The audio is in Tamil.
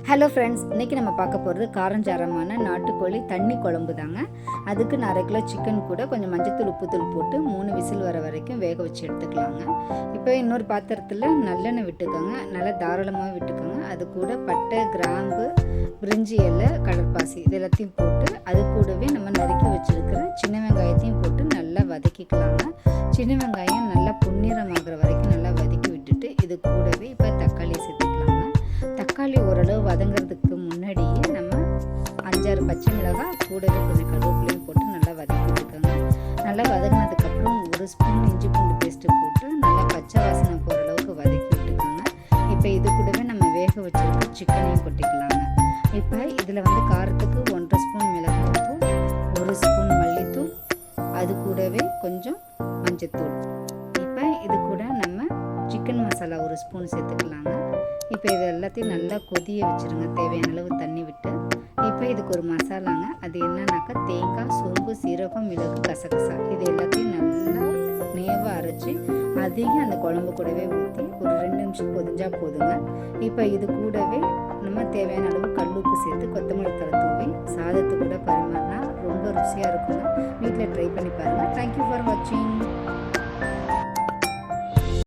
ஹலோ ஃப்ரெண்ட்ஸ், இன்றைக்கி நம்ம பார்க்க போகிறது காரஞ்சாரமான நாட்டுக்கோழி தண்ணி குழம்பு தாங்க. அதுக்கு நான் 1/2 கிலோ சிக்கன் கூட கொஞ்சம் மஞ்சத்தூள் உப்புத்தூள் போட்டு 3 விசில் வர வரைக்கும் வேக வச்சு எடுத்துக்கலாங்க. இப்போ இன்னொரு பாத்திரத்தில் நல்லெண்ணெய் விட்டுக்கோங்க, நல்லா தாராளமாக விட்டுக்கோங்க. அது கூட பட்டை, கிராம்பு, பிரிஞ்சி இலை, கடற்பாசி இது எல்லாத்தையும் போட்டு அது கூடவே நம்ம நறுக்கி வச்சுருக்கிற சின்ன வெங்காயத்தையும் போட்டு நல்லா வதக்கிக்கலாங்க. சின்ன வெங்காயம் நல்லா பொன்னிறமாகிற வரைக்கும் நல்லா வதக்கி விட்டுட்டு இது கூடவே இப்போ தக்காளி சேர்த்துக்கலாங்க. தக்காளி ஓரளவு வதங்கிறதுக்கு முன்னாடியே நம்ம 5-6 பச்சை மிளகாய் கூடவே கொஞ்சம் கருவேப்பிலையும் போட்டு நல்லா வதக்கி விட்டுக்கோங்க. நல்லா வதங்கினதுக்கப்புறம் 1 ஸ்பூன் இஞ்சி பூண்டு பேஸ்ட்டு போட்டு நல்லா பச்சை வாசனை போகிற அளவுக்கு வதக்கி விட்டுக்கோங்க. இப்போ இது கூடவே நம்ம வேக வச்சுருக்க சிக்கனையும் கொட்டிக்கலாங்க. இப்போ இதில் காரத்துக்கு 1/2 ஸ்பூன் மிளகாய்த்தூள், 1 ஸ்பூன் மல்லித்தூள், அது கூடவே கொஞ்சம் மஞ்சத்தூள். இப்போ இது கூட நம்ம சிக்கன் மசாலா 1 ஸ்பூன் சேர்த்துக்கலாங்க. இப்போ இது எல்லாத்தையும் நல்லா கொதிய வச்சுருங்க, தேவையான அளவு தண்ணி விட்டு. இப்போ இதுக்கு ஒரு மசாலாங்க, அது என்னன்னாக்கா தேங்காய், சோம்பு, சீரகம், மிளகு, கசகசா இது எல்லாத்தையும் நல்லா நேவாக அரைச்சி அதையும் அந்த குழம்பு கூடவே ஊற்றி ஒரு 2 நிமிஷம் கொதிஞ்சால் போதுங்க. இப்போ இது கூடவே நம்ம தேவையான அளவு கல்லுப்பு சேர்த்து கொத்தமல்லி தழை தூவி சாதத்து கூட பரிமாறினா ரொம்ப ருசியாக இருக்குங்க. வீட்டில் ட்ரை பண்ணி பாருங்கள். தேங்க்யூ ஃபார் வாட்சிங்.